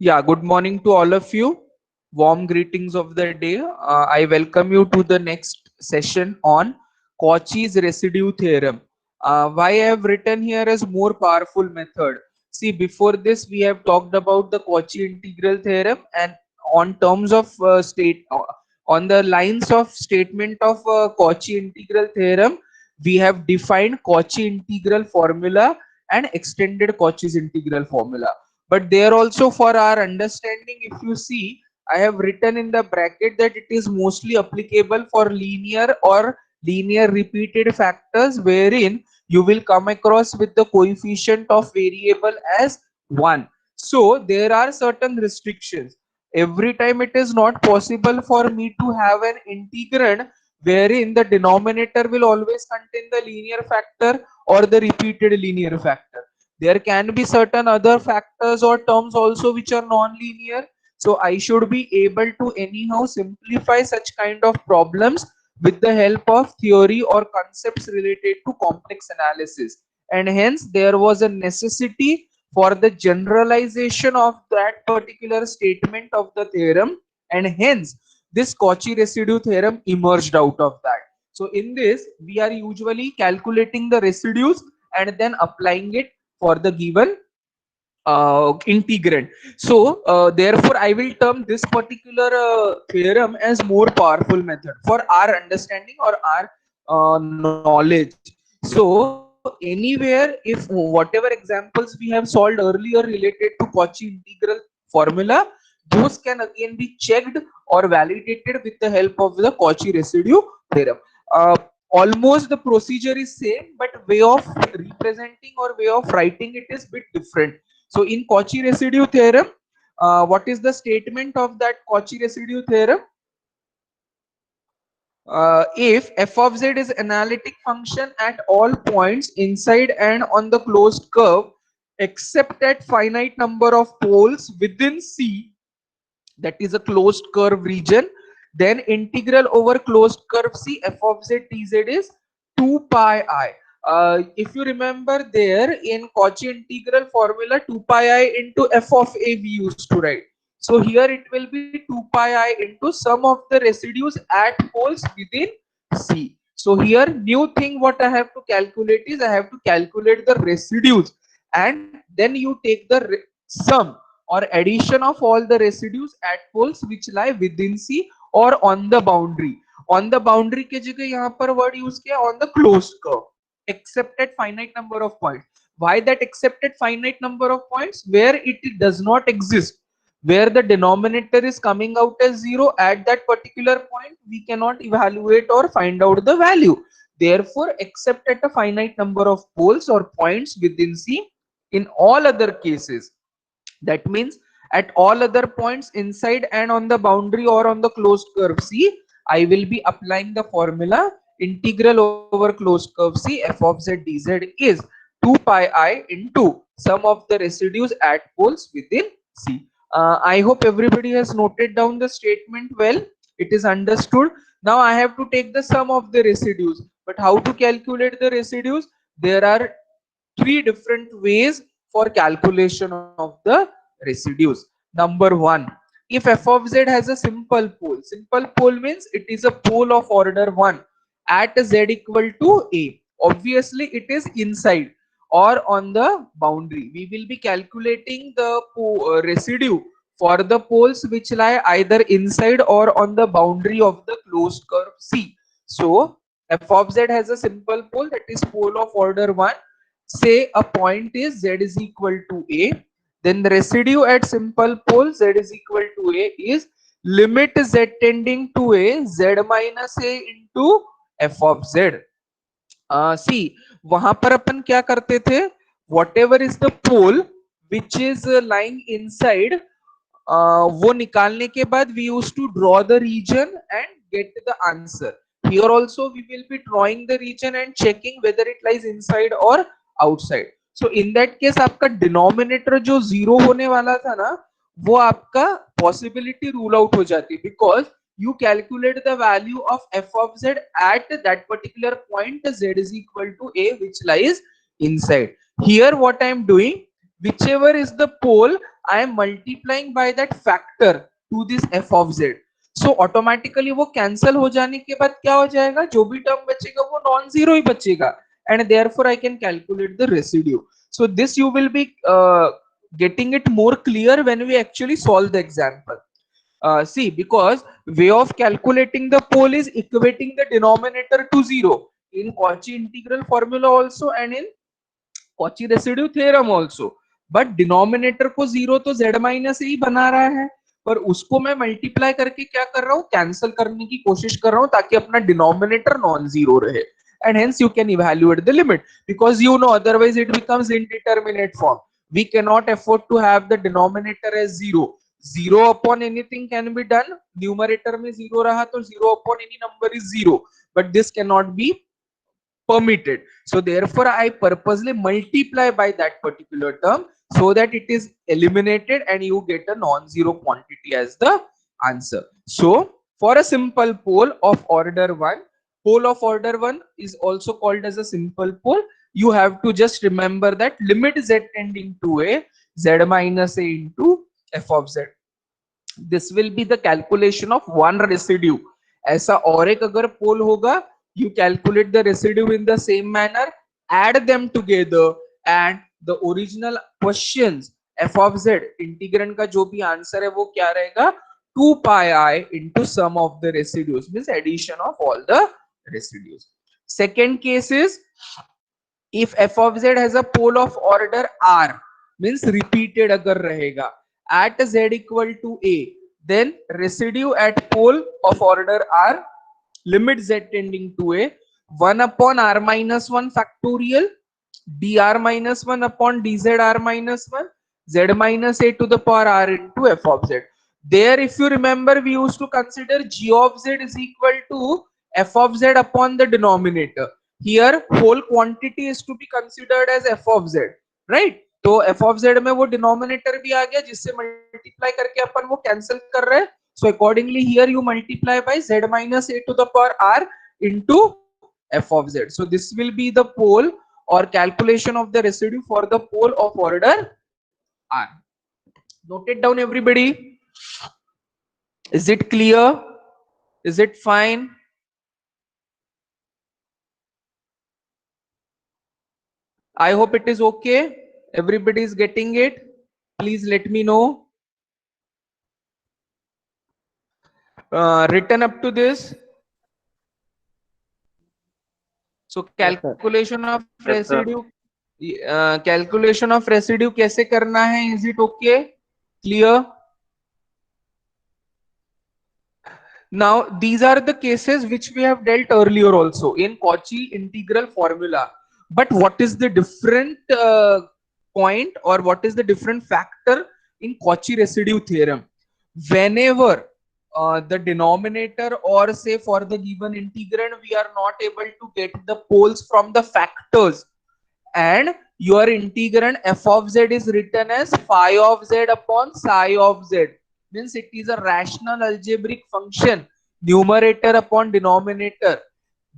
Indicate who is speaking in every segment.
Speaker 1: Yeah, good morning to all of you. Warm greetings of the day. I welcome you to the next session on Cauchy's residue theorem. Why I have written here as more powerful method. See, before this we have talked about the Cauchy integral theorem, and on terms of on the lines of statement of Cauchy integral theorem, we have defined Cauchy integral formula and extended Cauchy's integral formula. But there also, for our understanding, if you see, I have written in the bracket that it is mostly applicable for linear or linear repeated factors, wherein you will come across with the coefficient of variable as 1. So there are certain restrictions. Every time it is not possible for me to have an integrand wherein the denominator will always contain the linear factor or the repeated linear factor. There can be certain other factors or terms also which are non-linear. So I should be able to anyhow simplify such kind of problems with the help of theory or concepts related to complex analysis. And hence there was a necessity for the generalization of that particular statement of the theorem, and hence this Cauchy residue theorem emerged out of that. So in this we are usually calculating the residues and then applying it for the given integrand. So therefore I will term this particular theorem as more powerful method for our understanding or our knowledge. So anywhere, if whatever examples we have solved earlier related to Cauchy integral formula, those can again be checked or validated with the help of the Cauchy residue theorem. uh, Almost the procedure is same, but way of representing or way of writing it is bit different. So in Cauchy residue theorem, what is the statement of that Cauchy residue theorem? If f of z is analytic function at all points inside and on the closed curve, except at finite number of poles within C, that is a closed curve region, then integral over closed curve C f of z dz is 2 pi I. If you remember, there in Cauchy integral formula, 2 pi I into f of a we used to write. So here it will be 2 pi I into sum of the residues at poles within C. So here new thing what I have to calculate is I have to calculate the residues, and then you take the sum or addition of all the residues at poles which lie within C or on the boundary. On the boundary के जगह यहाँ पर word use किया on the closed curve, except at finite number of points. Why that except at finite number of points? Where it does not exist, where the denominator is coming out as 0 at that particular point, we cannot evaluate or find out the value. Therefore, except at a finite number of poles or points within C, in all other cases, that means at all other points inside and on the boundary or on the closed curve C, I will be applying the formula integral over closed curve C f of z dz is 2 pi I into sum of the residues at poles within C. I hope everybody has noted down the statement well. It is understood. Now I have to take the sum of the residues. But how to calculate the residues? There are three different ways for calculation of the residues. Number one, if f of z has a simple pole means it is a pole of order 1 at z equal to a. Obviously it is inside or on the boundary. We will be calculating the residue for the poles which lie either inside or on the boundary of the closed curve C. So f of z has a simple pole, that is pole of order 1. Say a point is z is equal to a, then the residue at simple pole z is equal to a is limit z tending to a z minus a into f of z. See, वहां पर अपन क्या करते थे, whatever is the pole which is lying inside, वो निकालने के बाद we used to draw the region and get the answer. Here also we will be drawing the region and checking whether it lies inside or outside. So in that case आपका denominator जो zero होने वाला था ना, वो आपका possibility rule out हो जाती है, because you calculate the value of f of z at that particular point z is equal to a which lies inside. Here what I am doing, whichever is the pole I am multiplying by that factor to this f of z. So automatically वो cancel हो जाने के बाद क्या हो जाएगा, जो भी term बचेगा वो non zero ही बचेगा, and therefore I can calculate the residue. So this you will be getting it more clear when we actually solve the example. See, because way of calculating the pole is equating the denominator to zero in Cauchy integral formula also and in Cauchy residue theorem also. But denominator को zero तो z minus ही बना रहा है, पर उसको मैं multiply करके क्या कर रहा हूँ, कैंसिल करने की कोशिश कर रहा हूँ ताकि अपना डिनोमिनेटर नॉन जीरो रहे, and hence you can evaluate the limit, because you know otherwise it becomes indeterminate form. We cannot afford to have the denominator as zero. Zero upon anything can be done, numerator में zero रहा तो zero upon any number is zero, but this cannot be permitted. So therefore I purposely multiply by that particular term so that it is eliminated and you get a non-zero quantity as the answer. So for a simple pole of order 1, pole of order 1 is also called as a simple pole. You have to just remember that limit z tending to a, z minus a into f of z. This will be the calculation of one residue. ऐसा और एक अगर पोल होगा, you calculate the residue in the same manner, add them together, and the original questions f of z integrand का जो भी answer है वो क्या रहेगा, 2 pi I into sum of the residues, means addition of all the residues. Second case is if f of z has a pole of order r, means repeated agar rahega at z equal to a, then residue at pole of order r, limit z tending to a, 1 upon r minus 1 factorial dr minus 1 upon dz r minus 1, z minus a to the power r into f of z. There if you remember we used to consider g of z is equal to f of z upon the denominator. Here whole quantity is to be considered as f of z, right? तो f of z में वो denominator भी आ गया जिससे multiply करके अपन वो cancel कर रहे हैं. So accordingly here you multiply by z minus a to the power r into f of z. So this will be the pole or calculation of the residue for the pole of order r. Note it down everybody. Is it clear? Is it fine? I hope it is okay. Everybody is getting it. Please let me know. Written up to this. So calculation of residue. Calculation of residue कैसे करना है? Is it okay? Clear? Now these are the cases which we have dealt earlier also in Cauchy integral formula. But what is the different point or what is the different factor in Cauchy residue theorem? Whenever the denominator or say for the given integrand we are not able to get the poles from the factors, and your integrand f of z is written as phi of z upon psi of z, means it is a rational algebraic function, numerator upon denominator,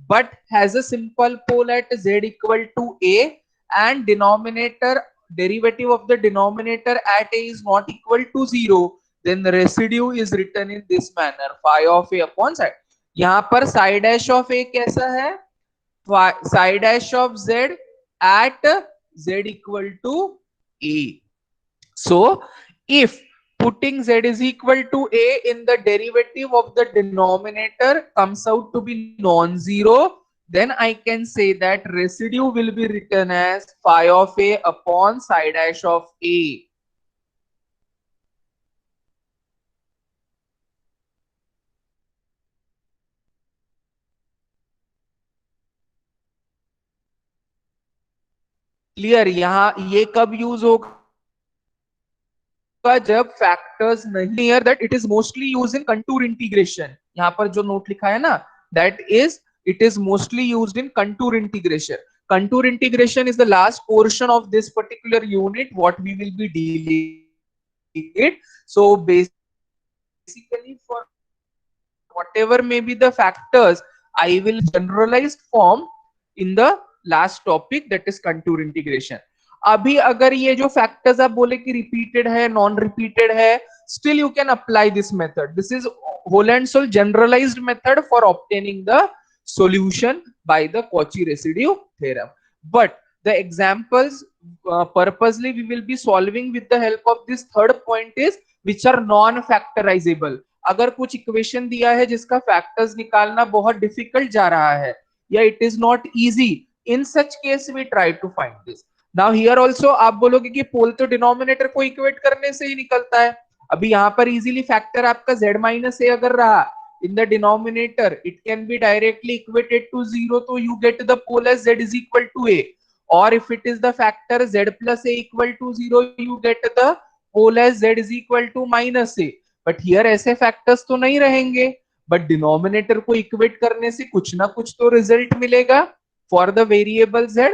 Speaker 1: but has a simple pole at z equal to a, and denominator derivative of the denominator at a is not equal to 0, then the residue is written in this manner, phi of a upon psi. यहाँ पर psi dash of a कैसा है, psi dash of z at z equal to a. So if putting z is equal to a in the derivative of the denominator comes out to be non-zero, then I can say that residue will be written as phi of a upon psi dash of a. Clear? यहाँ ये कब use होगा, जब factors नहीं, clear that it is mostly use in contour integration. यहाँ पर जो note लिखा है ना, that is it is mostly used in contour integration. Contour integration is the last portion of this particular unit what we will be dealing it. So basically for whatever may be the factors, I will generalized form in the last topic, that is contour integration. अभी अगर ये जो factors आप बोले कि repeated है, non repeated है, still you can apply this method. This is whole and sole generalized method for obtaining the solution by the Cauchy residue theorem. But the examples purposely we will be solving with the help of this third point is which are non factorizable. अगर कुछ equation दिया है जिसका factors निकालना बहुत difficult जा रहा है या it is not easy, in such case we try to find this. Now here also आप बोलोगे कि पोल तो डिनोमिनेटर को इक्वेट करने से ही निकलता है. अभी यहाँ पर इजीली फैक्टर आपका z माइनस ए अगर रहा in the denominator, it can be directly equated to 0, so you get the pole as z is equal to a. Or if it is the factor z plus a equal to 0, you get the pole as z is equal to minus a. But here ऐसे factors तो नहीं रहेंगे, but denominator को equate करने से कुछ ना कुछ तो result मिलेगा for the variable z.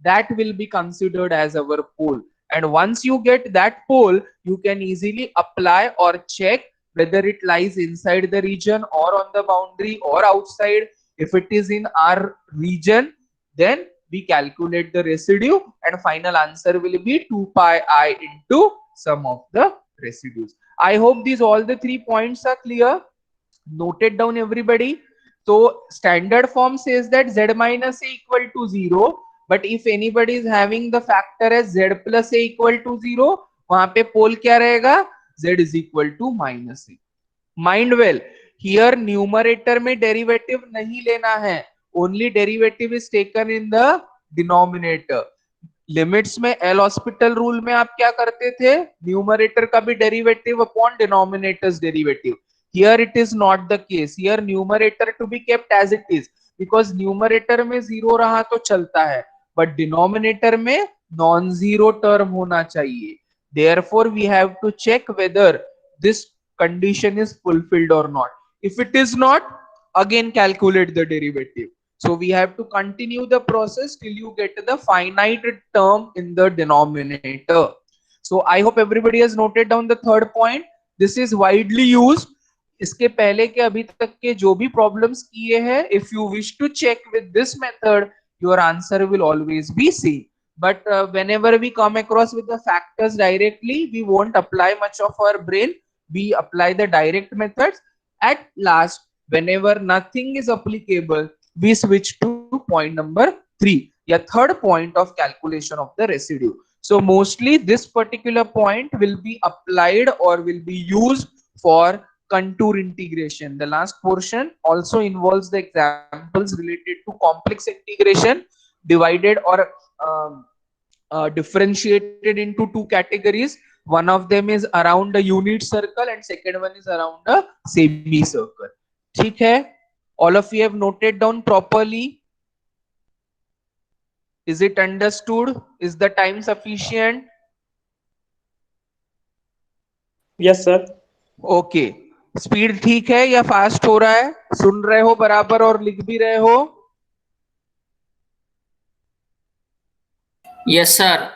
Speaker 1: That will be considered as our pole. And once you get that pole, you can easily apply or check whether it lies inside the region or on the boundary or outside. If it is in our region, then we calculate the residue and final answer will be 2 pi I into sum of the residues. I hope these all the 3 points are clear. Noted down everybody. So standard form says that z minus a equal to 0. But if anybody is having the factor as z plus a equal to 0, वहां पे पोल क्या रहेगा? Z is equal to minus a. Mind well, here numerator में derivative नहीं लेना है. Only derivative is taken in the denominator. Limits में L hospital rule में आप क्या करते थे? न्यूमरेटर का भी derivative upon denominators derivative. Here it is not the case. Here numerator to be kept as it is, because numerator में zero रहा तो चलता है, बट डिनोमिनेटर में नॉन जीरो टर्म होना चाहिए. Therefore we have to check whether this condition is fulfilled or not. If it is not, again calculate the derivative. So we have to continue the process till you get the finite term in the denominator. So I hope everybody has noted down the third point. This is widely used. इसके पहले के अभी तक के जो भी problems किए हैं, if you wish to check with this method, your answer will always be same. But whenever we come across with the factors directly, we won't apply much of our brain. We apply the direct methods. At last, whenever nothing is applicable, we switch to point number 3, या third point of calculation of the residue. So mostly this particular point will be applied or will be used for contour integration. The last portion also involves the examples related to complex integration, divided or differentiated into two categories. One of them is around a unit circle and second one is around a semicircle. ठीक है? All of you have noted down properly. Is it understood? Is the time sufficient?
Speaker 2: Yes, sir.
Speaker 1: Okay. Speed ठीक है या fast हो रहा है? सुन रहे हो बराबर और लिख भी रहे हो?
Speaker 3: Yes, sir.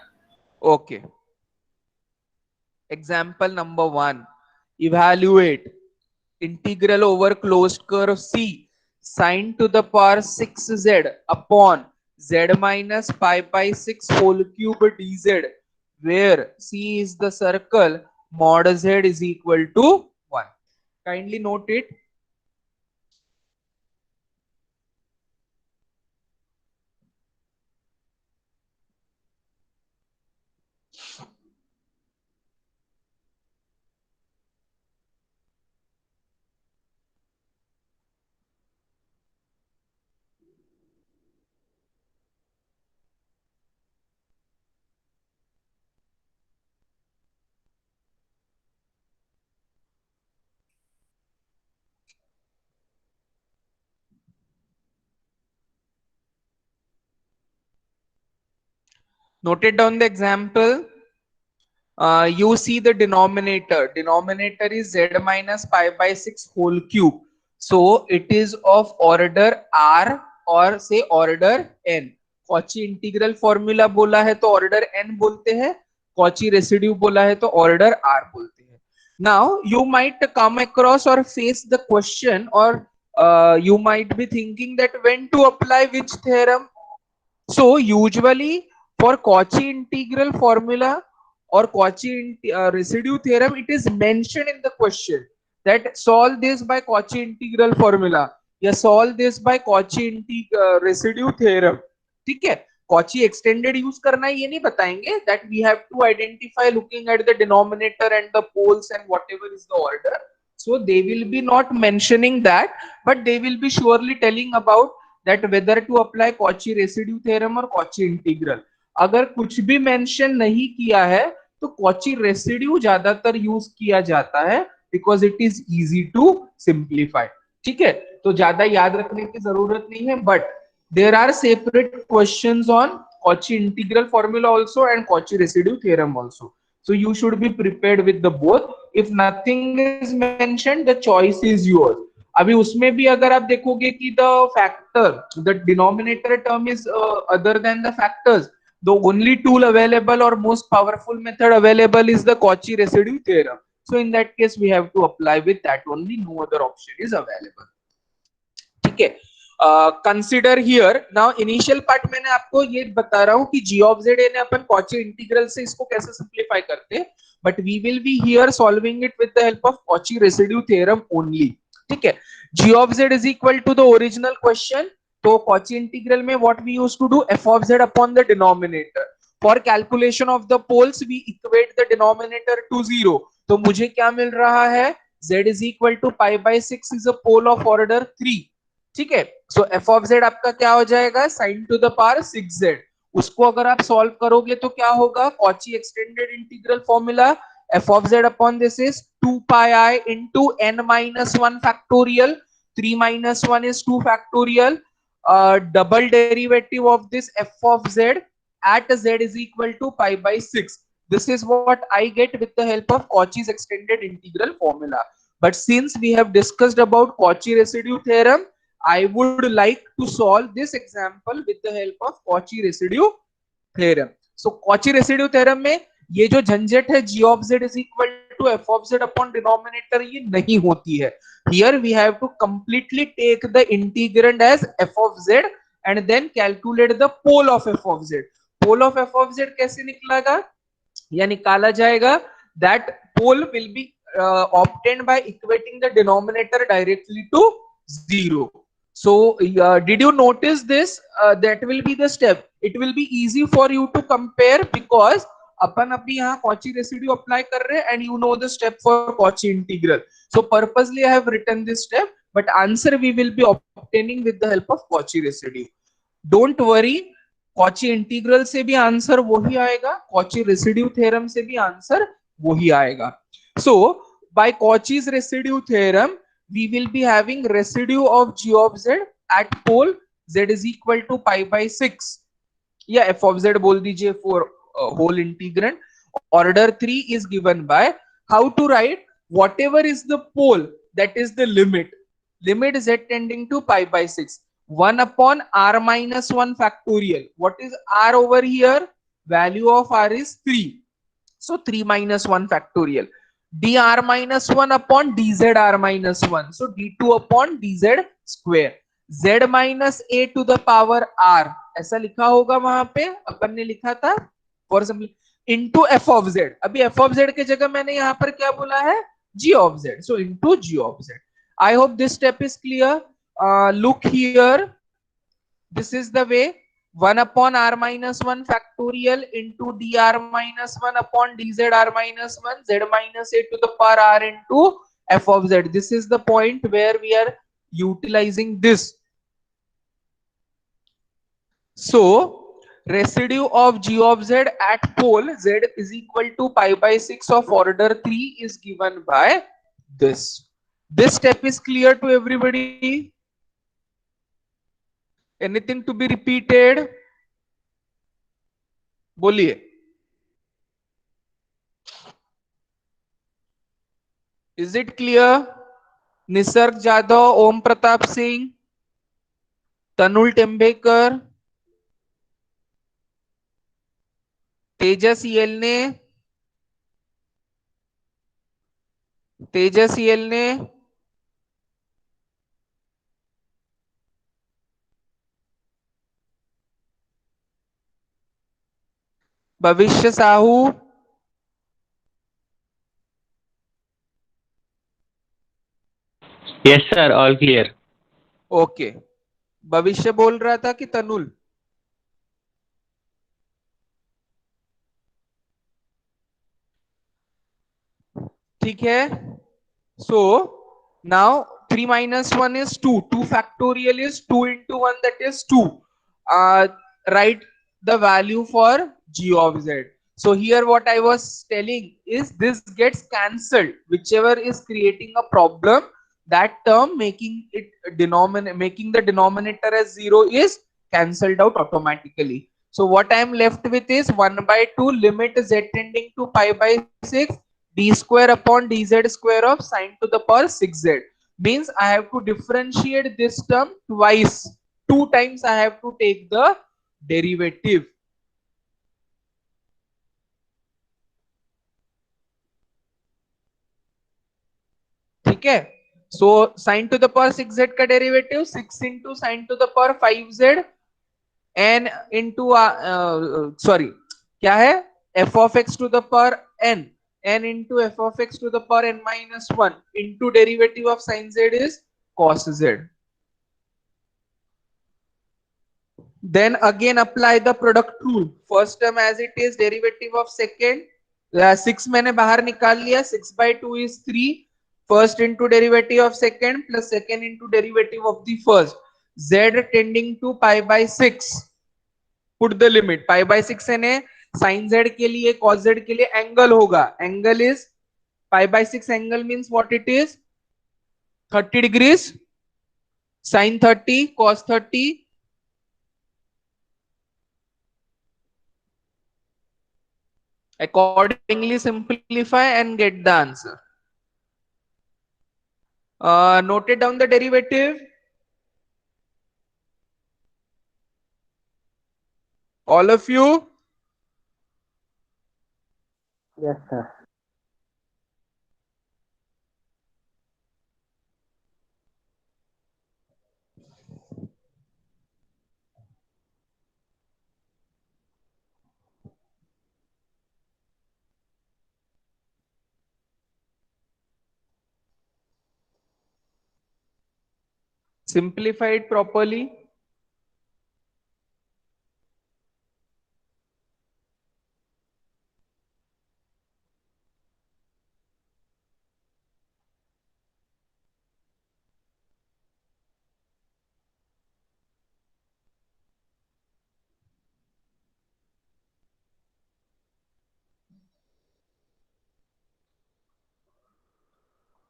Speaker 1: Okay. Example number 1. Evaluate integral over closed curve C sin to the power 6z upon z minus pi by 6 whole cube dz, where C is the circle, mod z is equal to 1. Kindly note it. Noted down the example. You see the denominator. Denominator is z minus pi by 6 whole cube. So it is of order r or say order n. Cauchy integral formula बोला है तो order n बोलते हैं. Cauchy residue बोला है तो order r बोलते हैं. Now you might come across or face the question, or you might be thinking that when to apply which theorem. So usually For Cauchy integral formula or Cauchy residue theorem, it is mentioned in the question that solve this by Cauchy integral formula या solve this by Cauchy residue theorem. ठीक है, Cauchy extended use करना है ये नहीं बताएंगे, that we have to identify looking at the denominator and the poles and whatever is the order. So they will be not mentioning that, but they will be surely telling about that whether to apply Cauchy residue theorem or Cauchy integral. अगर कुछ भी mention नहीं किया है तो Cauchy residue ज्यादातर use किया जाता है because it is easy to simplify. ठीक है, तो ज्यादा याद रखने की जरूरत नहीं है, but there are separate questions on Cauchy integral formula also and Cauchy residue theorem also. So you should be prepared with the both. If nothing is mentioned, the choice is yours. अभी उसमें भी अगर आप देखोगे कि the factor, the denominator term is other than the factors, the only tool available or most powerful method available is the Cauchy residue theorem. So in that case, we have to apply with that only. No other option is available. ठीक है. Consider here now initial part मैंने आपको ये बता रहा हूं कि g of z ने अपन कॉची इंटीग्रल से इसको कैसे सिंप्लीफाई करते हैं, but we will be here solving it with the help of Cauchy residue theorem only. ठीक है, g of z is equal to the original question. तो कॉची इंटीग्रल में what we used to do, f of z upon the denominator. For calculation of the poles we equate the denominator to 0. तो मुझे क्या मिल रहा है, z is equal to pi by 6 is a pole of order 3. ठीक है, सो F of Z आपका क्या हो जाएगा, sign to the power 6z. उसको अगर आप सॉल्व करोगे तो क्या होगा, Cauchy extended integral formula F of Z upon this is 2 pi I into n minus 1 factorial. 3 minus 1 is 2 factorial. Double derivative of this f of z at z is equal to pi by 6. This is what I get with the help of Cauchy's extended integral formula. But since we have discussed about Cauchy residue theorem, I would like to solve this example with the help of Cauchy residue theorem. So Cauchy residue theorem में ये जो झंझट है g of z is equal to f of z upon denominator ये नहीं होती है. Here we have to completely take the integrand as f of z and then calculate the pole of f of z. Pole of f of z कैसे निकलेगा या निकाला जाएगा, that pole will be obtained by equating the denominator directly to 0. So did you notice this, that will be the step. It will be easy for you to compare because अपन अभी यहाँ Cauchy residue apply कर रहे हैं and you know the step for Cauchy integral. So purposely I have written this step, but answer we will be obtaining with the help of Cauchy residue. Don't worry, Cauchy integral से भी answer वही आएगा, Cauchy residue theorem से भी answer वही आएगा. So by Cauchy's residue theorem we will be having residue of g of z at pole z is equal to pi by 6 या f of z बोल दीजिए for whole integrand. Order 3 is given by how to write whatever is the pole, that is the limit z tending to pi by 6, 1 upon r minus 1 factorial. What is r over here, value of r is 3, so 3 minus 1 factorial, dr minus 1 upon dz r minus 1, so d2 upon dz square, z minus a to the power r ऐसा लिखा होगा वहां पे अपन ने लिखा था for example into f of z. अभी f of z के जगह मैंने यहाँ पर क्या बोला है, g of z, so into g of z. I hope this step is clear. Look here, this is the way, 1 upon r minus 1 factorial into dr minus 1 upon dz r minus 1, z minus a to the power r into f of z. This is the point where we are utilizing this. So residue of g of z at pole z is equal to pi by 6 of order 3 is given by this. This step is clear to everybody? Anything to be repeated? बोलिए. Is it clear? Nisarga Jadav, ओम प्रताप सिंह, तनुल टेम्बेकर, तेजस येलने, तेजस येलने, भविष्य Sahu,
Speaker 3: Yes, sir. All clear.
Speaker 1: Okay. भविष्य बोल रहा था कि तनुल? ठीक है। So now 3 minus 1 is 2. 2 factorial is 2 into 1, that is 2. Write the value for g of z. So here what I was telling is this gets cancelled. Whichever is creating a problem, that term making it making the denominator as 0 is cancelled out automatically. So what I am left with is 1 by 2 limit z tending to pi by 6 d square upon dz square of sine to the power 6z. Means I have to differentiate this term twice. Two times I have to take the derivative. ठीक है। So sine to the power 6z का derivative 6 into sine to the power 5z n into sorry क्या है, f of x to the power n, n into f of x to the power n minus 1 into derivative of sin z is cos z. Then again apply the product rule. First term as it is, derivative of second, 6 मैंने बाहर निकाल लिया, 6 by 2 is 3, first into derivative of second plus second into derivative of the first, z tending to pi by 6, put the limit pi by 6 है sin z के लिए cos z के लिए angle होगा, angle is pi by 6 angle means what it is, 30 degrees, sin 30 cos 30. Accordingly simplify and get the answer. Noted down the derivative. All of you.
Speaker 2: Yes, sir.
Speaker 1: Simplify it properly.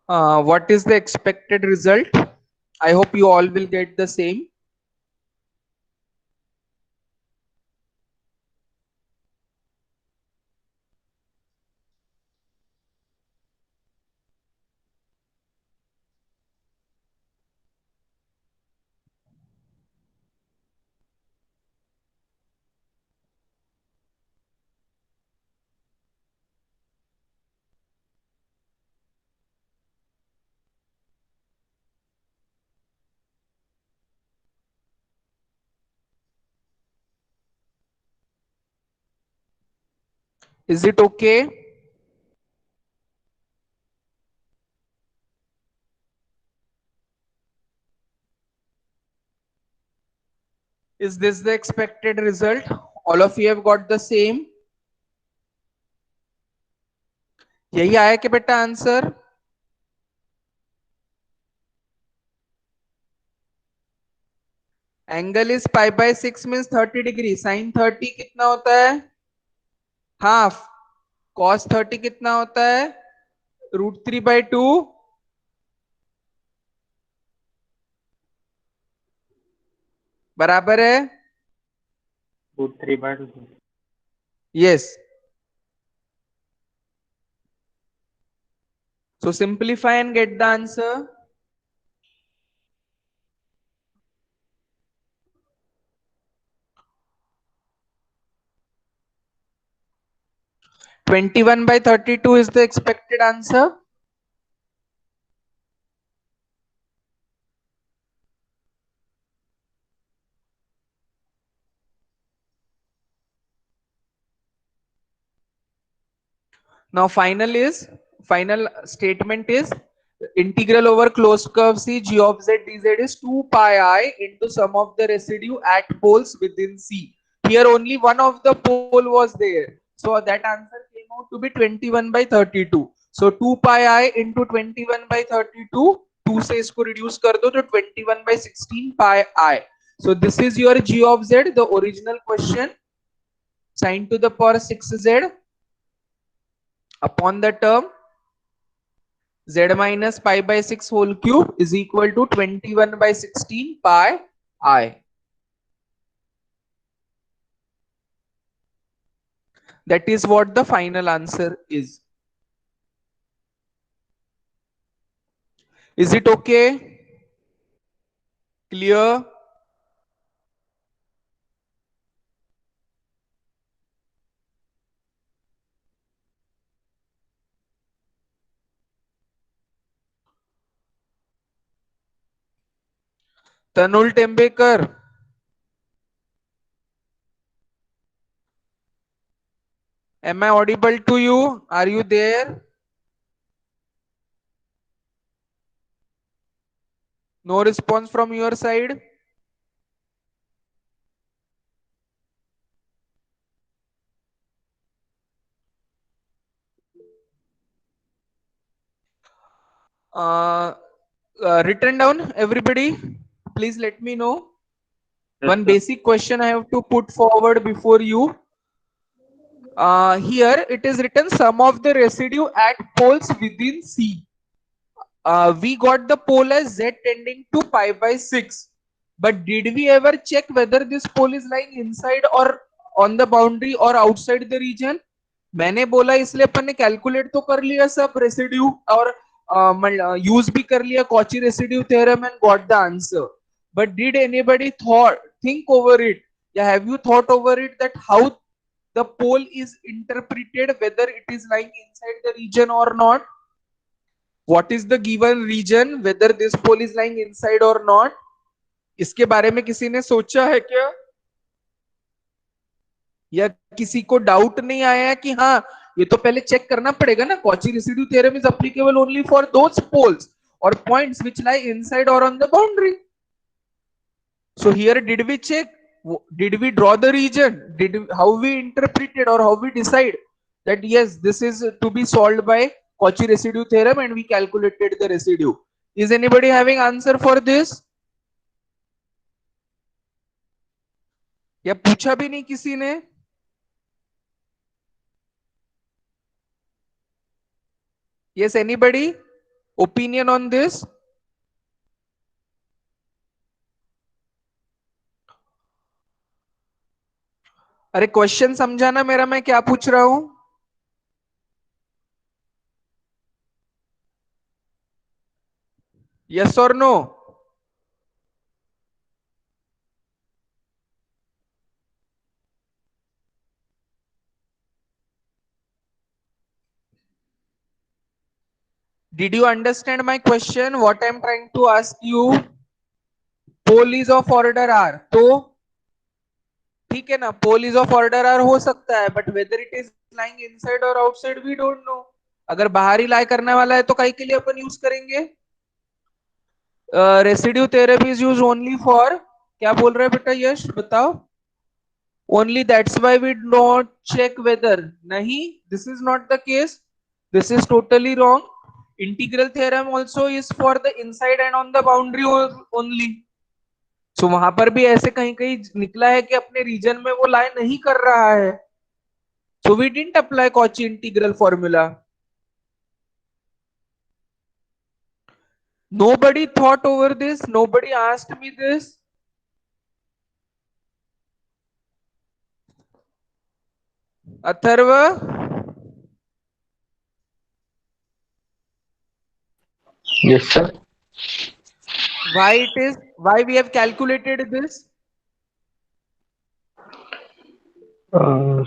Speaker 1: What is the expected result? I hope you all will get the same. Is it okay? Is this the expected result? All of you have got the same. यही आया कि बेटा answer? Angle is pi by 6 means 30 degree, sine 30 कितना होता है, half, cos 30 कितना होता है, √3/2, बराबर है,
Speaker 2: √3/2.
Speaker 1: Yes. So simplify and get the answer. 21/32 is the expected answer. Now final statement is integral over closed curve C g of z dz is 2 pi I into sum of the residue at poles within C. Here only one of the pole was there. So that answer came out to be 21 by 32. So 2 pi I into 21 by 32, 2 से इसको reduce कर दो तो 21 by 16 pi I. So this is your g of z, the original question. Sin to the power 6z upon the term z minus pi by 6 whole cube is equal to 21 by 16 pi I. That is what the final answer is. Is it okay? Clear? Tanul Tembekar. Am I audible to you? Are you there? No response from your side? Uh, Written down, everybody. Please let me know.
Speaker 2: Yes,
Speaker 1: One
Speaker 2: sir.
Speaker 1: basic question I have to put forward before you. Here it is written sum of the residue at poles within C. We got the pole as z tending to pi by 6, but did we ever check whether this pole is lying inside or on the boundary or outside the region? मैंने बोला इसलिए अपन ने calculate तो कर लिया सब residue और use भी कर लिया Cauchy residue theorem and got the answer, but did anybody thought think over it, या have you thought over it that how the pole is interpreted, whether it is lying inside the region or not? What is the given region, whether this pole is lying inside or not? इसके बारे में किसी ने सोचा है क्या, या किसी को डाउट नहीं आया है कि हाँ ये तो पहले चेक करना पड़ेगा ना, Cauchy residue theorem is applicable only for those poles or points which lie inside or on the boundary. So here did we check, did we draw the region, how we interpret it or how we decide that yes this is to be solved by Cauchy residue theorem and we calculated the residue? Is anybody having answer for this? या पूछा भी नहीं किसी ने? Yes, anybody opinion on this? अरे question समझाना मेरा, मैं क्या पूछ रहा हूं? यस और no? Did you understand my question? What I'm trying to ask you? Pole is of order r, तो ठीक है ना, pole is of order are हो सकता है, but whether it is lying inside और आउटसाइड वी डोंट नो. अगर बाहर ही लाई करने वाला है तो कई के लिए अपन यूज करेंगे? Residue therapy is use only for, क्या बोल रहे हैं बेटा यश बताओ? Only that's why we not check whether. नहीं, this is not the case, this is totally wrong. Integral theorem also is for the inside and on the boundary only. So वहां पर भी ऐसे कहीं कहीं निकला है कि अपने रीजन में वो लाई नहीं कर रहा है. So we didn't apply Cauchy integral formula. Nobody thought over this. Nobody asked me this. Atharva,
Speaker 2: Yes, sir.
Speaker 1: why we have calculated this?
Speaker 2: Uh,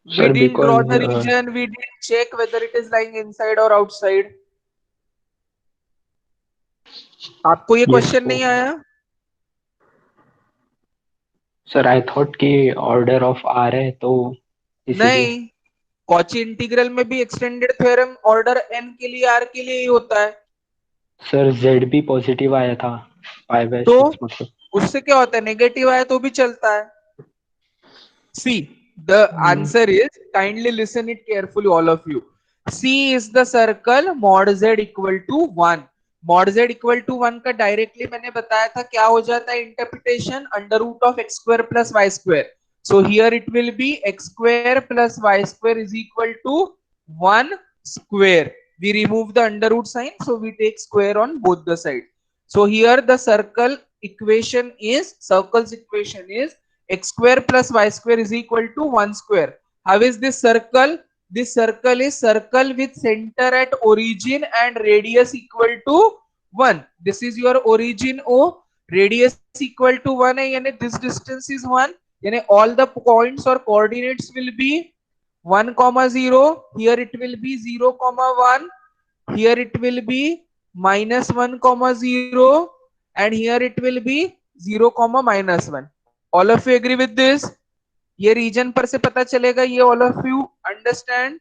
Speaker 1: We
Speaker 2: Sir,
Speaker 1: didn't draw
Speaker 2: because
Speaker 1: the region. We didn't check whether it is lying inside or outside. आपको ये
Speaker 2: yes,
Speaker 1: question नहीं आया?
Speaker 2: sir, I thought कि order of R है तो इसीलिए.
Speaker 1: नहीं, Cauchy integral में भी एक्सटेंडेड थ्योरम ऑर्डर n के लिए r के लिए ही होता है।
Speaker 2: सर जेड भी पॉजिटिव आया था, पाई बाय
Speaker 1: तो
Speaker 2: 6 मतलब।
Speaker 1: उससे क्या होता है, नेगेटिव आया तो भी चलता है। C. The answer is, kindly listen it carefully, all of you. C is the circle mod z equal to 1. mod z equal to 1 का डायरेक्टली मैंने बताया था क्या हो जाता है interpretation, under root of x square plus y square. So here it will be x square plus y square is equal to 1 square. We remove the under root sign, so we take square on both the sides. So here the circle's equation is x square plus y square is equal to 1 square. How is this circle? This circle is circle with center at origin and radius equal to 1. This is your origin O, radius equal to 1 है, यानी this distance is 1, यानी all the points or coordinates will be 1 comma 0. Here it will be 0 comma 1. Here it will be minus 1 comma 0, and here it will be 0 comma minus 1. All of you agree with this? ये reason पर से पता चलेगा ये. All of you understand?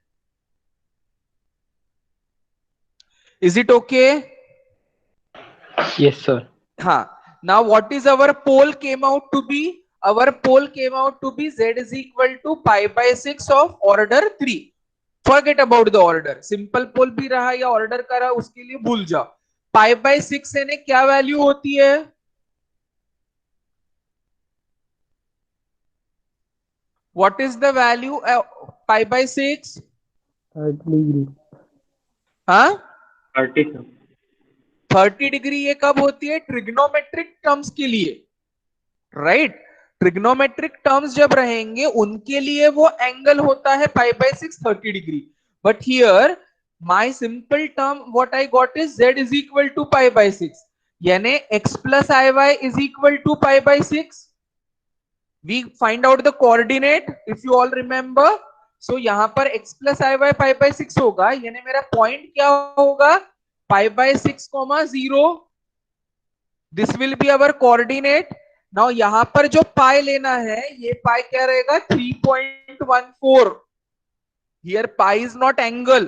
Speaker 1: Is it okay?
Speaker 2: Yes sir.
Speaker 1: हाँ. Now what is our pole came out to be? our pole came out to be z is equal to pi by 6 of order 3. forget about the order. Simple pole भी रहा या order का रहा उसके लिए भूल जाओ. पाई बाय 6 यानी क्या वैल्यू होती है? What is the value pi by 6?
Speaker 2: 30 degree.
Speaker 1: हाँ,
Speaker 2: 30 सर.
Speaker 1: 30 डिग्री. ये कब होती है? ट्रिग्नोमेट्रिक टर्म्स के लिए, राइट? ट्रिग्नोमेट्रिक टर्म्स जब रहेंगे उनके लिए वो एंगल होता है pi by 6 30 degree. But here my simple term what I got is z is equal to pi by 6, यानी x plus i y is equal to pi by 6. we find out the coordinate if you all remember. so यहां पर x plus i y pi by 6 होगा, यानी मेरा point क्या होगा? pi by 6 0. this will be our coordinate. now यहां पर जो पाई लेना है, ये पाई क्या रहेगा? 3.14. here pi is not angle.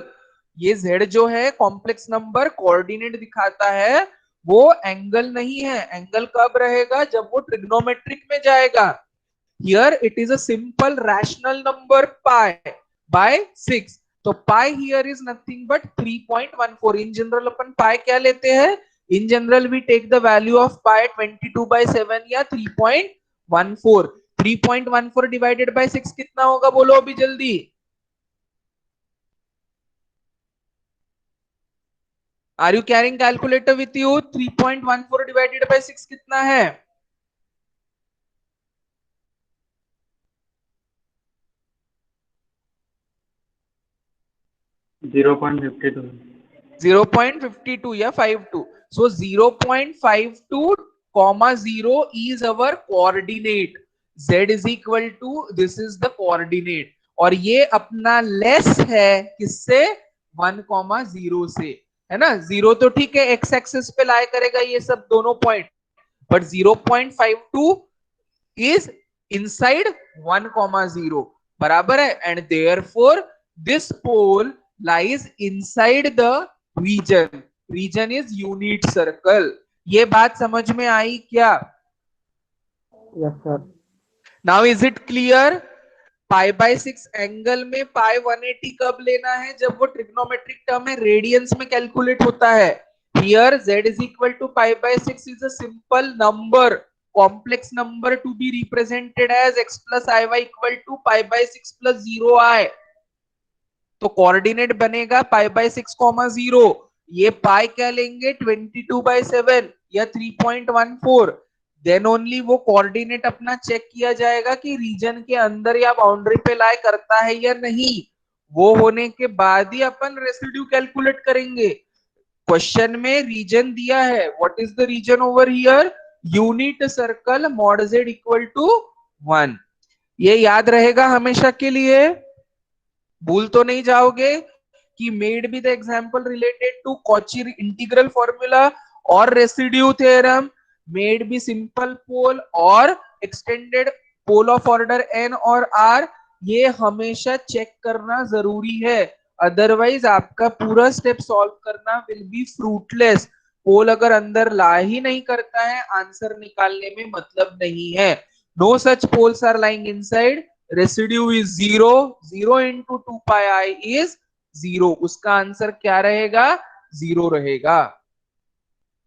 Speaker 1: ये z जो है कॉम्प्लेक्स नंबर कोऑर्डिनेट दिखाता है, वो एंगल नहीं है. एंगल कब रहेगा? जब वो ट्रिग्नोमेट्रिक में जाएगा. Here it is a simple rational number pi by 6. तो pi here is nothing but 3.14. In general upon pi क्या लेते हैं? In general we take the value of pi 22/7 या 3.14. 3.14 divided by 6 कितना होगा? बोलो अभी जल्दी. Are you carrying calculator with you? 3.14 divided by 6 कितना है?
Speaker 2: 0.52.
Speaker 1: 0.52 या 52. so 0.52 comma 0 is our coordinate. z is equal to this is the coordinate. और ये अपना लेस है किससे? 1,0 से, है ना? 0 तो ठीक है, x एक्सिस पे लाई करेगा ये सब दोनों पॉइंट, बट 0.52 is inside 1,0 बराबर है. And therefore this pole lies inside the region. region is unit circle. ये बात समझ में आई क्या?
Speaker 2: Yes sir.
Speaker 1: now is it clear? Pi by 6 angle में पाई 180 कब लेना है? जब वो ट्रिग्नोमेट्रिक टर्म है, रेडियंस में कैलकुलेट होता है. Here z is equal to pi by 6 is a simple number, complex number to be represented as x plus iy equal to pi by 6 plus 0i. तो कोऑर्डिनेट बनेगा पाई by 6 0. ये पाई क्या लेंगे? 22/7 या 3.14. देन ओनली वो coordinate अपना check किया जाएगा कि रीजन के अंदर या बाउंड्री पे लाई करता है या नहीं. वो होने के बाद ही अपन रेसिड्यू कैलकुलेट करेंगे. क्वेश्चन में रीजन दिया है. What is the reason over here? Unit circle mod z equal to 1. ये याद रहेगा हमेशा के लिए, भूल तो नहीं जाओगे कि maybe the example related to Cauchy integral formula और residue theorem, maybe simple pole और extended pole of order n और r. ये हमेशा चेक करना जरूरी है, अदरवाइज आपका पूरा स्टेप सॉल्व करना विल बी फ्रूटलेस। पोल अगर अंदर ला ही नहीं करता है, आंसर निकालने में मतलब नहीं है। No such poles are lying inside, residue is zero, zero into two pi i is zero, उसका आंसर क्या रहेगा? जीरो रहेगा।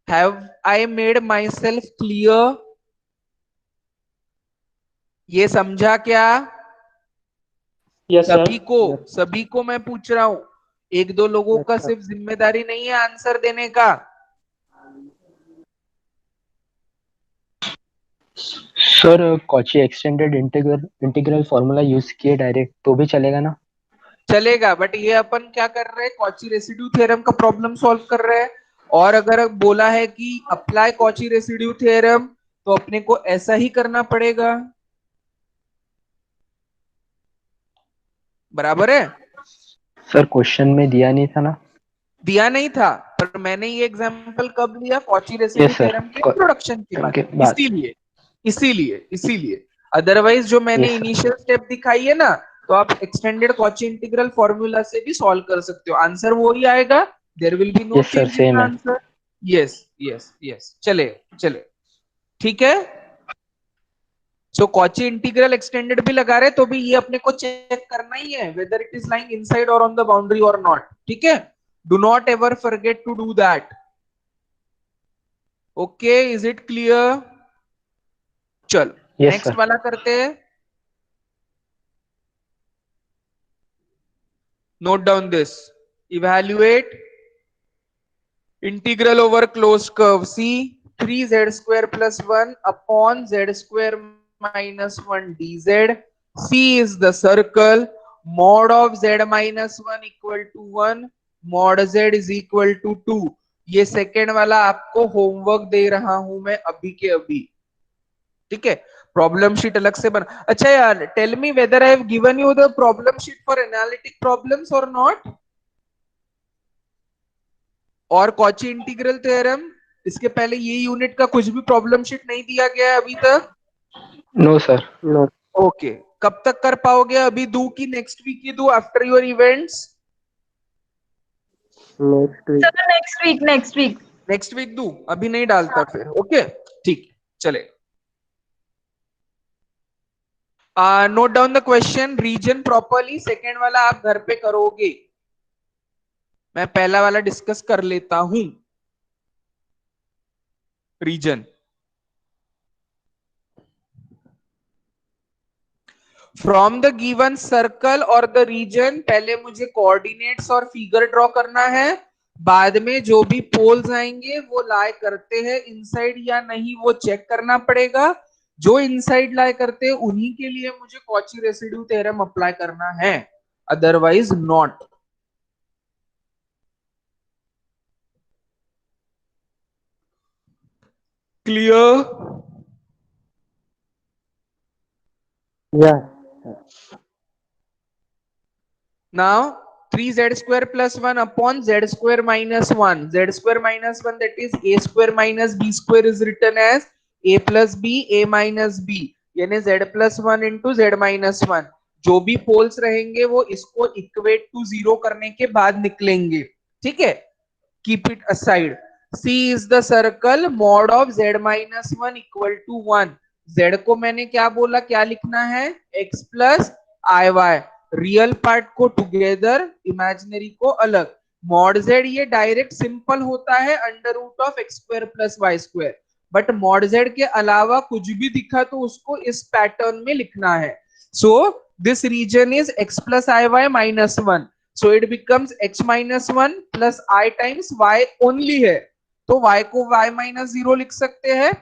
Speaker 1: Have I made myself clear? ये समझा क्या?
Speaker 2: Yes sir.
Speaker 1: सभी को मैं पूछ रहा हूं, एक दो लोगों का सिर्फ जिम्मेदारी नहीं है आंसर देने का।
Speaker 2: Sir Cauchy extended integral integral formula use किए डायरेक्ट तो भी चलेगा ना?
Speaker 1: चलेगा, बट ये अपन क्या कर रहे हैं, कॉची रेसिड्यू थ्योरम का प्रॉब्लम सॉल्व कर रहे हैं। और अगर बोला है कि अप्लाई कॉची रेसिड्यू थ्योरम, तो अपने को ऐसा ही करना पड़ेगा। बराबर है?
Speaker 2: सर क्वेश्चन में दिया नहीं था ना?
Speaker 1: दिया नहीं था, पर मैंने ये एग्जांपल कब लिया? Cauchy residue
Speaker 2: yes sir.
Speaker 1: Theorem के इंट्रोडक्शन के बाद।
Speaker 2: के बाद।
Speaker 1: इसीलिए इसीलिए अदरवाइज जो मैंने
Speaker 2: यस सर।
Speaker 1: इनिशियल स्टेप दिखाई है ना, तो आप एक्सटेंडेड कॉची इंटीग्रल फॉर्मूला से भी सॉल्व कर सकते हो, आंसर वो ही आएगा। There will be no
Speaker 2: yes sir
Speaker 1: change in
Speaker 2: same है।
Speaker 1: आंसर। यस यस यस, चले चले, ठीक है। सो कॉची इंटीग्रल एक्सटेंडेड भी लगा रहे तो भी ये अपने को चेक करना ही है, whether it is lying inside और ऑन द बाउंड्री और नॉट, ठीक है। Do not ever forget to do that. Okay, is it clear? चल
Speaker 2: यस
Speaker 1: नेक्स्ट
Speaker 2: सर।
Speaker 1: वाला करते हैं। Note down this, evaluate integral over closed curve C 3z square plus 1 upon z square minus 1 dz. C is the circle. Mod of z minus 1 equal to 1, mod z is equal to 2. ये second वाला आपको homework दे रहा हूं मैं अभी के अभी, ठीक है। प्रॉब्लम शीट अलग से बना। अच्छा यार, tell me whether I have given you the problem sheet for analytic problems और नॉट, और कॉची इंटीग्रल थ्योरम। इसके पहले ये यूनिट का कुछ भी प्रॉब्लम शीट नहीं दिया गया है अभी तक।
Speaker 2: No sir. नो।
Speaker 1: ओके, कब तक कर पाओगे? अभी दू की नेक्स्ट वीक की दू, after your events?
Speaker 2: Next week.
Speaker 3: Sir next week
Speaker 1: next week दू, अभी नहीं डालता फिर। ओके ठीक, चले। Note down the question, reason properly. Second वाला आप घर पे करोगे, मैं पहला वाला डिस्कस कर लेता हूं। Reason, from the given circle और द रीजन, पहले मुझे कोऑर्डिनेट्स और फिगर ड्रॉ करना है, बाद में जो भी पोल्स आएंगे वो लाई करते हैं इनसाइड या नहीं वो चेक करना पड़ेगा। जो इनसाइड लाई करते हैं उन्हीं के लिए मुझे कॉची रेसिड्यू थ्योरम अप्लाई करना है, otherwise not. Clear?
Speaker 2: Yes.
Speaker 1: Now 3z square plus 1 upon z square minus 1. Z square minus 1, that is a square minus b square, is written as a plus b, a minus b, यानी z plus 1 into z minus 1। जो भी poles रहेंगे वो इसको equate to zero करने के बाद निकलेंगे, ठीक है। Keep it aside. C is the circle, mod of z minus 1 equal to 1। z को मैंने क्या बोला, क्या लिखना है? x plus iy, real part को टुगेदर, इमेजिनरी को अलग। मॉड जेड ये डायरेक्ट सिंपल होता है under root of x square plus y square, but mod z के अलावा कुछ भी दिखा तो उसको इस पैटर्न में लिखना है। So this reason is x plus i y minus 1, so it becomes x minus 1 plus i times y only है, तो y को y माइनस 0 लिख सकते हैं।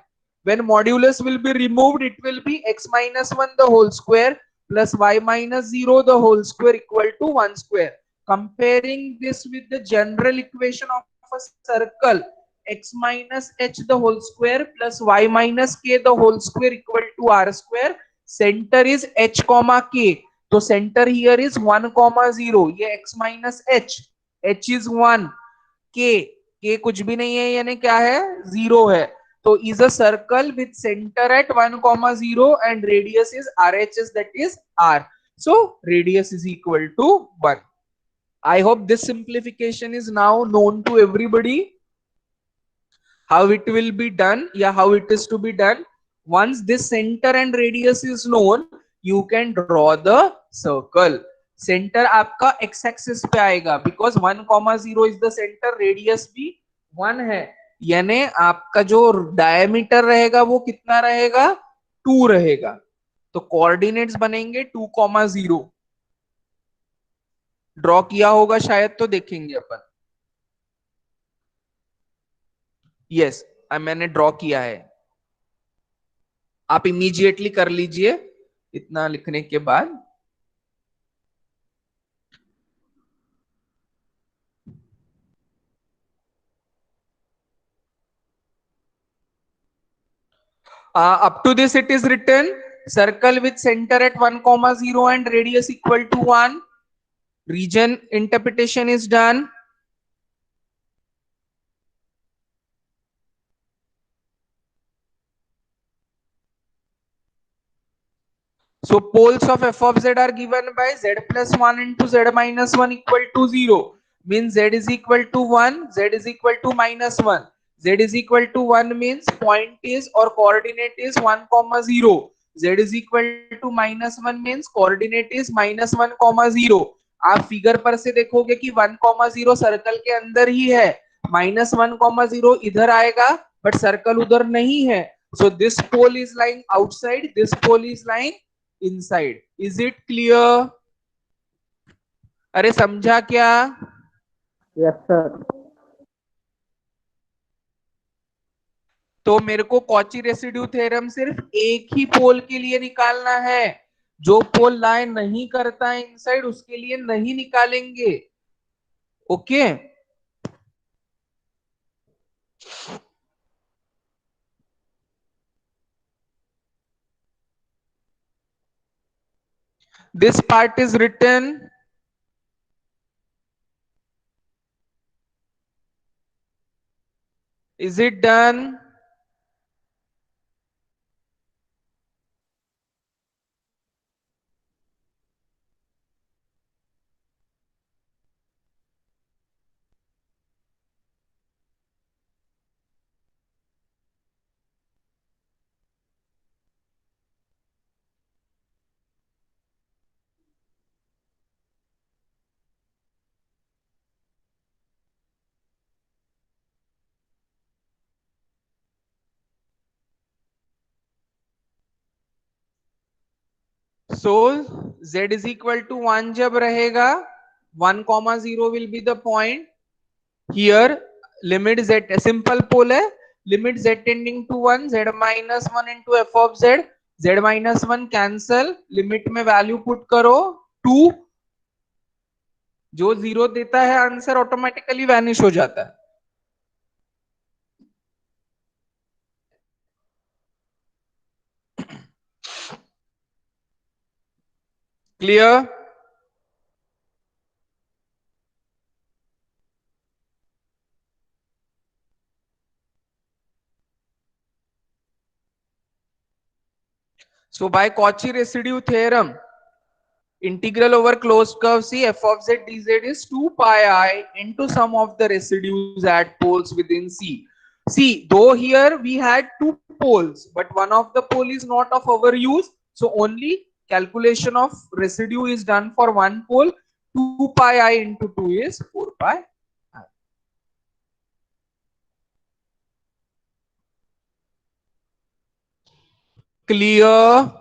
Speaker 1: when modulus will be removed, it will be x minus 1 the whole square plus y minus 0 the whole square equal to 1 square. Comparing this with the general equation of a circle, x minus h the whole square plus y minus k the whole square equal to r square. Center is h comma k, तो center here is 1 comma 0, ये x minus h, h is 1, k कुछ भी नहीं है, यानी क्या है? 0 है। तो is a circle with center at 1 comma 0 and radius is RHS, that is R. So radius is equal to 1. I hope this simplification is now known to everybody. How it will be done, yeah, how it is to be done. Once this center and radius is known, you can draw the circle. Center आपका x axis पे आएगा because 1,0 is the center, radius भी 1 है, यानी आपका जो diameter रहेगा वो कितना रहेगा, 2 रहेगा. तो कोऑर्डिनेट्स बनेंगे 2,0. ड्रॉ किया होगा शायद, तो देखेंगे अपन. यस, मैंने ड्रॉ किया है. आप इमीडिएटली कर लीजिए इतना लिखने के बाद. Up to this it is written circle with center at 1,0 and radius equal to 1. Region interpretation is done. So poles of f of z are given by z plus 1 into z minus 1 equal to 0. Means z is equal to 1, z is equal to minus 1. Z is equal to 1 means point is or coordinate is 1,0. Z is equal to minus 1 means coordinate is minus 1,0. आप figure पर से देखोगे कि 1,0 circle के अंदर ही है, minus 1,0 इधर आएगा बट सर्कल उधर नहीं है. So this pole is lying outside, this pole is lying inside. Is it clear? अरे समझा क्या?
Speaker 3: Yes, sir.
Speaker 1: तो मेरे को कॉची रेसिड्यू थ्योरम सिर्फ एक ही पोल के लिए निकालना है. जो पोल लाई नहीं करता है इनसाइड उसके लिए नहीं निकालेंगे. Okay. This part is written. Is it done? So z is equal to 1 जब रहेगा 1,0 will be the point. Here limit z, simple pole है, limit z tending to 1, z minus 1 into f of z, z minus 1 cancel, limit में value put करो 2, जो 0 देता है answer automatically vanish हो जाता है. Clear? So by Cauchy residue theorem, integral over closed curve C f of z dz is 2 pi I into sum of the residues at poles within C. See, though here we had two poles, but one of the pole is not of our use, so only calculation of residue is done for one pole. 2 pi I into 2 is 4 pi I. Clear?